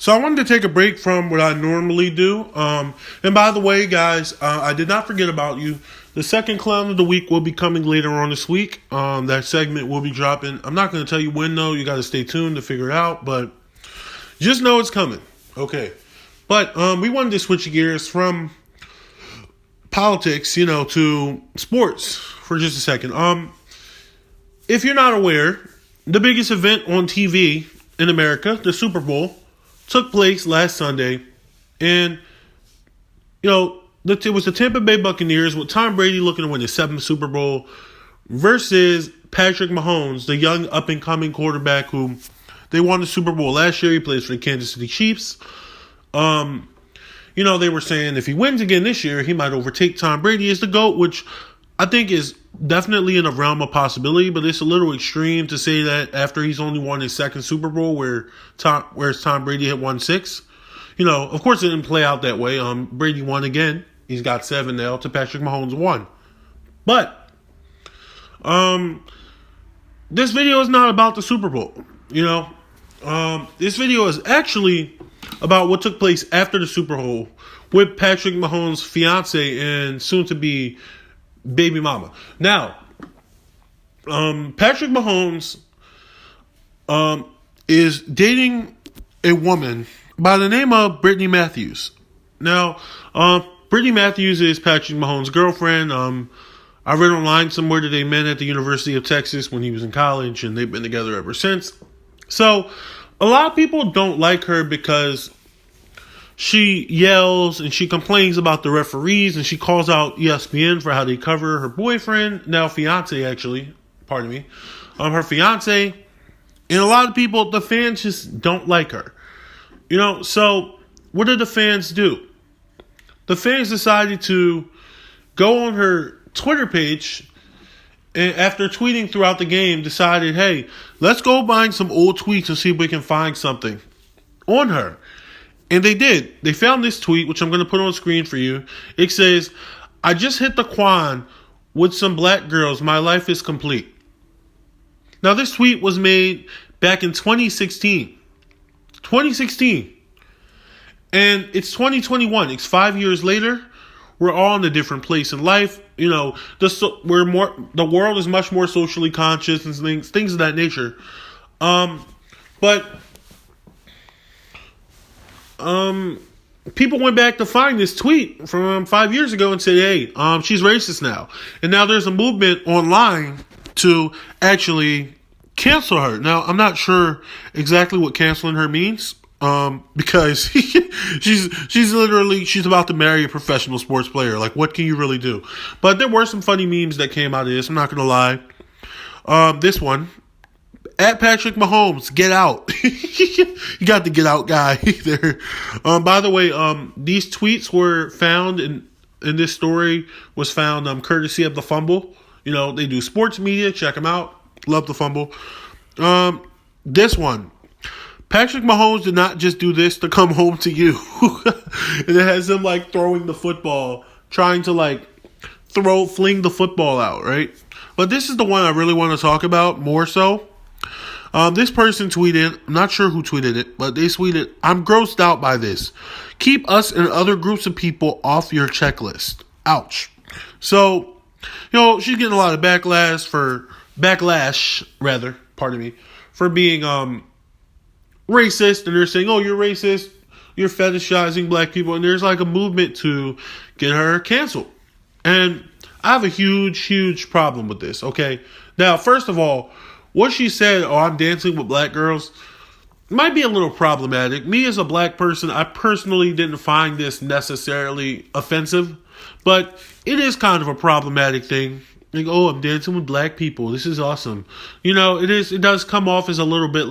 So I wanted to take a break from what I normally do. And by the way, guys, I did not forget about you. The second clown of the week will be coming later on this week. That segment will be dropping. I'm not going to tell you when, though. You got to stay tuned to figure it out. But just know it's coming. Okay. But we wanted to switch gears from politics, to sports for just a second. If you're not aware, the biggest event on TV in America, the Super Bowl, took place last Sunday, and it was the Tampa Bay Buccaneers with Tom Brady looking to win his 7th Super Bowl versus Patrick Mahomes, the young up-and-coming quarterback who they won the Super Bowl last year. He plays for the Kansas City Chiefs. They were saying if he wins again this year, he might overtake Tom Brady as the GOAT, which I think is definitely in the realm of possibility, but it's a little extreme to say that after he's only won his 2nd Super Bowl, whereas Tom Brady had won 6. Of course it didn't play out that way. Brady won again. He's got 7 now to Patrick Mahomes 1. But this video is not about the Super Bowl. This video is actually about what took place after the Super Bowl with Patrick Mahomes' fiance and soon-to-be baby mama. Now, Patrick Mahomes is dating a woman by the name of Brittany Matthews. Now, Brittany Matthews is Patrick Mahomes' girlfriend. I read online somewhere that they met at the University of Texas when he was in college, and they've been together ever since. So, a lot of people don't like her because she yells and she complains about the referees, and she calls out ESPN for how they cover her boyfriend, now fiance actually, pardon me, her fiance. And a lot of people, the fans just don't like her. So what did the fans do? The fans decided to go on her Twitter page, and after tweeting throughout the game, decided, hey, let's go find some old tweets and see if we can find something on her. And they did. They found this tweet, which I'm going to put on screen for you. It says, I just hit the Quan with some black girls. My life is complete. Now, this tweet was made back in 2016. 2016. And it's 2021. It's 5 years later. We're all in a different place in life. The world is much more socially conscious and things of that nature. But people went back to find this tweet from 5 years ago and said, hey, she's racist now. And now there's a movement online to actually cancel her. Now, I'm not sure exactly what canceling her means. Because she's about to marry a professional sports player. Like, what can you really do? But there were some funny memes that came out of this. I'm not going to lie. This one, at Patrick Mahomes, get out. You got the get out guy there. By the way, these tweets were found in this story was found, courtesy of The Fumble. They do sports media. Check them out. Love The Fumble. This one. Patrick Mahomes did not just do this to come home to you. And it has him throwing the football, trying to fling the football out, right? But this is the one I really want to talk about more so. This person tweeted, I'm not sure who tweeted it, but they tweeted, I'm grossed out by this. Keep us and other groups of people off your checklist. Ouch. So, she's getting a lot of backlash for being, racist, and they're saying, oh, you're racist, you're fetishizing black people, and there's a movement to get her canceled. And I have a huge problem with this, okay? Now, first of all, what she said, oh, I'm dancing with black girls, might be a little problematic. Me as a black person, I personally didn't find this necessarily offensive, but it is kind of a problematic thing. Oh, I'm dancing with black people, this is awesome. It does come off as a little bit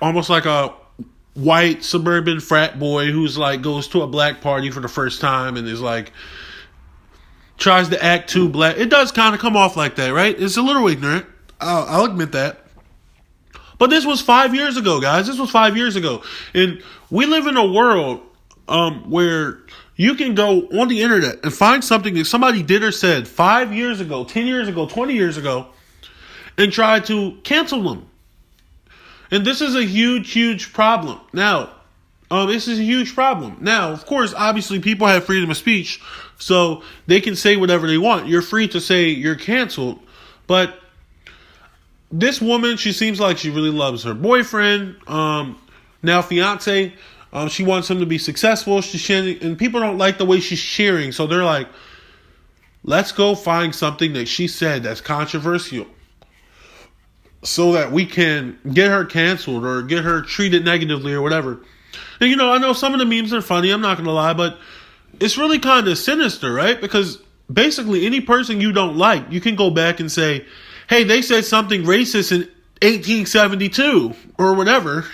almost like a white suburban frat boy who's goes to a black party for the first time and is tries to act too black. It does kind of come off like that, right? It's a little ignorant. I'll admit that. But this was 5 years ago, guys. This was 5 years ago. And we live in a world where you can go on the internet and find something that somebody did or said 5 years ago, 10 years ago, 20 years ago, and try to cancel them. And this is a huge, huge problem. Now, this is a huge problem. Now, of course, obviously, people have freedom of speech, so they can say whatever they want. You're free to say you're canceled, but this woman, she seems like she really loves her boyfriend, now fiance. She wants him to be successful. She's sharing, and people don't like the way she's sharing, so they're like, let's go find something that she said that's controversial so that we can get her canceled or get her treated negatively or whatever. And, I know some of the memes are funny, I'm not going to lie, but it's really kind of sinister, right? Because basically any person you don't like, you can go back and say, hey, they said something racist in 1872 or whatever.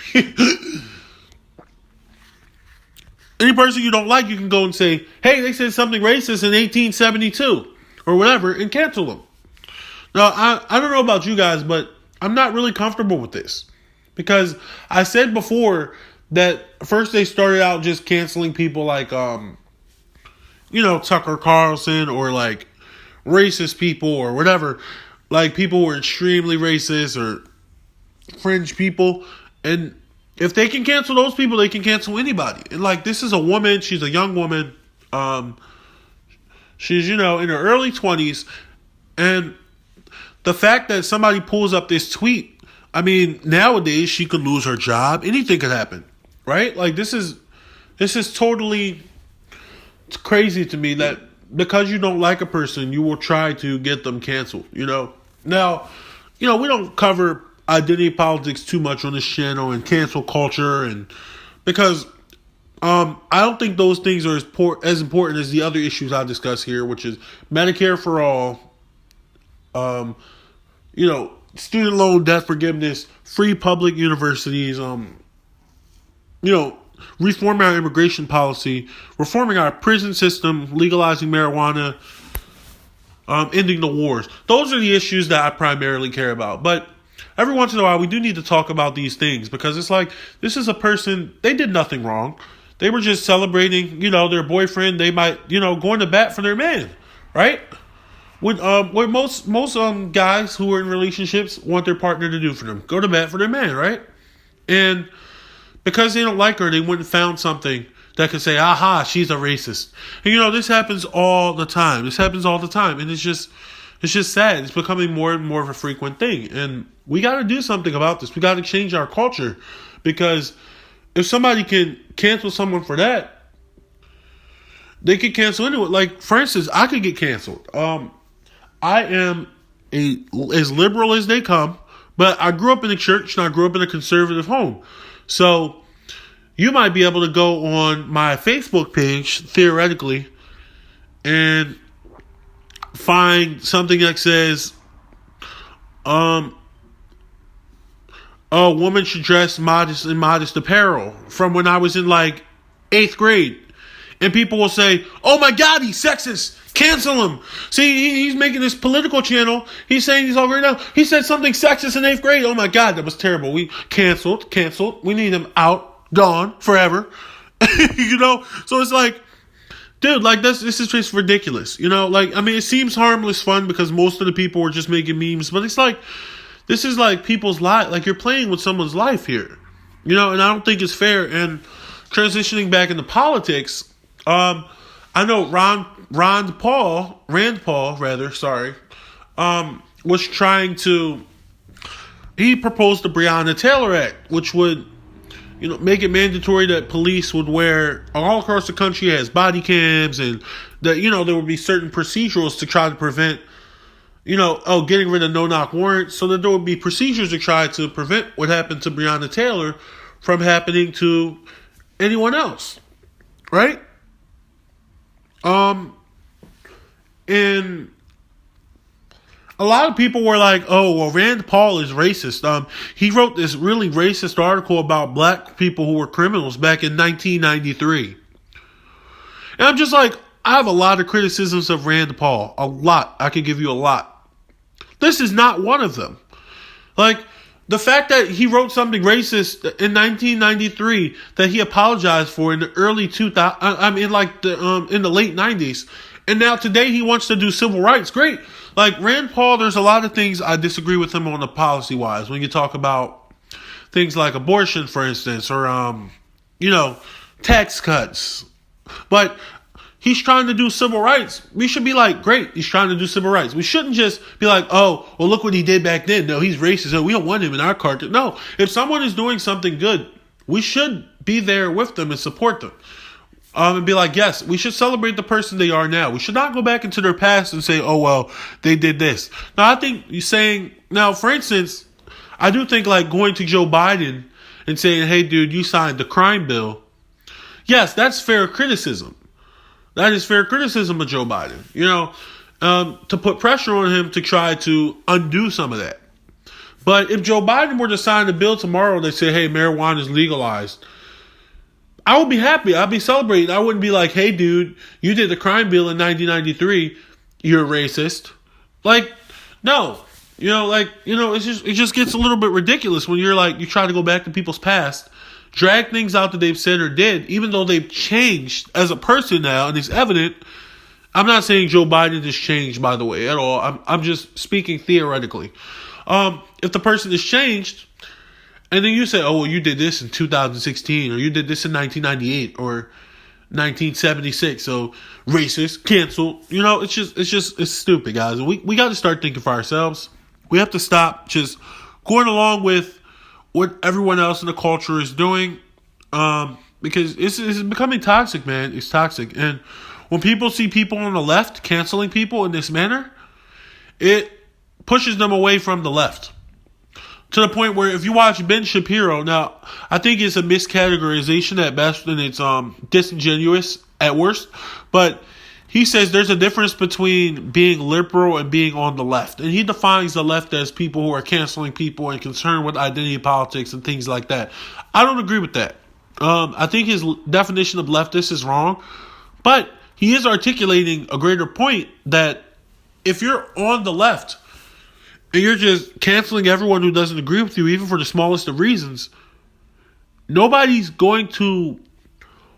Any person you don't like, you can go and say, hey, they said something racist in 1872 or whatever, and cancel them. Now, I don't know about you guys, but I'm not really comfortable with this. Because I said before that first they started out just canceling people like, Tucker Carlson or like racist people or whatever. Like people who are extremely racist or fringe people. And if they can cancel those people, they can cancel anybody. And like, this is a woman. She's a young woman. She's, in her early 20s. And the fact that somebody pulls up this tweet, I mean, nowadays she could lose her job. Anything could happen, right? Like this is totally crazy to me that because you don't like a person, you will try to get them canceled, Now, we don't cover identity politics too much on this channel and cancel culture, and because I don't think those things are as important as the other issues I discuss here, which is Medicare for all, student loan debt forgiveness, free public universities, reforming our immigration policy, reforming our prison system, legalizing marijuana, ending the wars. Those are the issues that I primarily care about. But every once in a while, we do need to talk about these things because it's like, this is a person, they did nothing wrong. They were just celebrating, their boyfriend. They might, going to bat for their man, right? What most guys who are in relationships want their partner to do for them, go to bat for their man, right? And because they don't like her, they went and found something that could say, aha, she's a racist. And this happens all the time. And it's just sad. It's becoming more and more of a frequent thing. And we got to do something about this. We got to change our culture, because if somebody can cancel someone for that, they could cancel anyone. Like, for instance, I could get canceled. I am as liberal as they come, but I grew up in the church and I grew up in a conservative home. So you might be able to go on my Facebook page, theoretically, and find something that says, a woman should dress in modest apparel from when I was in like 8th grade. And people will say, oh my God, he's sexist. Cancel him. See, he's making this political channel. He's saying he's all great now. He said something sexist in 8th grade. Oh my God, that was terrible. We canceled. We need him out, gone, forever. So it's like, dude, like this is just ridiculous. It seems harmless fun because most of the people were just making memes, but it's like, this is like people's life. Like, you're playing with someone's life here, and I don't think it's fair. And transitioning back into politics, I know Rand Paul, was trying to, he proposed the Breonna Taylor Act, which would, make it mandatory that police would wear all across the country as body cams, and that, there would be certain procedures to try to prevent, getting rid of no-knock warrants, so that there would be procedures to try to prevent what happened to Breonna Taylor from happening to anyone else, right? And a lot of people were like, oh, well, Rand Paul is racist. He wrote this really racist article about black people who were criminals back in 1993. And I'm just like, I have a lot of criticisms of Rand Paul. A lot. I could give you a lot. This is not one of them. Like, the fact that he wrote something racist in 1993 that he apologized for in the early 2000s, in the late 90s, and now today he wants to do civil rights. Great. Like, Rand Paul, there's a lot of things I disagree with him on the policy-wise when you talk about things like abortion, for instance, or tax cuts. But he's trying to do civil rights. We should be like, great, he's trying to do civil rights. We shouldn't just be like, oh, well, look what he did back then. No, he's racist. We don't want him in our country. No, if someone is doing something good, we should be there with them and support them. And be like, yes, we should celebrate the person they are now. We should not go back into their past and say, oh, well, they did this. Now, I think you're saying, now, for instance, I do think like going to Joe Biden and saying, hey, dude, you signed the crime bill. Yes, that's fair criticism. That is fair criticism of Joe Biden, to put pressure on him to try to undo some of that. But if Joe Biden were to sign a bill tomorrow that said, hey, marijuana is legalized, I would be happy. I'd be celebrating. I wouldn't be like, hey, dude, you did the crime bill in 1993. You're a racist. Like, no. It just gets a little bit ridiculous when you try to go back to people's past, drag things out that they've said or did, even though they've changed as a person now, and it's evident. I'm not saying Joe Biden has changed, by the way, at all. I'm just speaking theoretically. If the person has changed, and then you say, oh, well, you did this in 2016, or you did this in 1998, or 1976, so racist, cancel. It's stupid, guys. We got to start thinking for ourselves. We have to stop just going along with what everyone else in the culture is doing, because it's becoming toxic, man. It's toxic. And when people see people on the left canceling people in this manner, it pushes them away from the left. To the point where if you watch Ben Shapiro, now, I think it's a miscategorization at best, and it's disingenuous at worst, but he says there's a difference between being liberal and being on the left. And he defines the left as people who are canceling people and concerned with identity politics and things like that. I don't agree with that. I think his definition of leftist is wrong. But he is articulating a greater point that if you're on the left and you're just canceling everyone who doesn't agree with you, even for the smallest of reasons, nobody's going to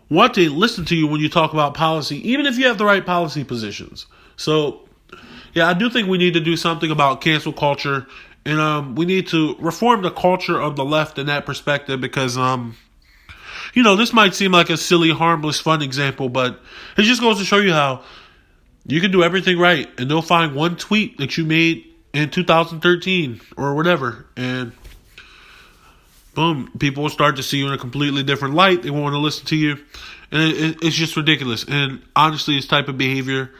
want to listen to you when you talk about policy, even if you have the right policy positions. So, yeah, I do think we need to do something about cancel culture, and we need to reform the culture of the left in that perspective, because, this might seem like a silly, harmless, fun example, but it just goes to show you how you can do everything right, and they'll find one tweet that you made in 2013 or whatever, and boom, people will start to see you in a completely different light. They won't want to listen to you. And it's just ridiculous. And honestly, this type of behavior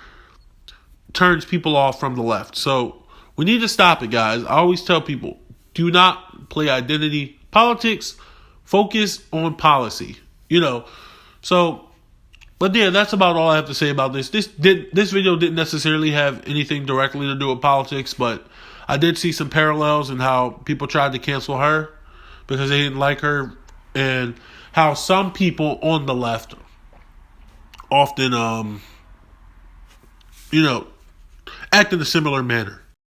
turns people off from the left. So we need to stop it, guys. I always tell people, do not play identity politics. Focus on policy. So, but yeah, that's about all I have to say about this. This video didn't necessarily have anything directly to do with politics, but I did see some parallels in how people tried to cancel her because they didn't like her, and how some people on the left often, act in a similar manner.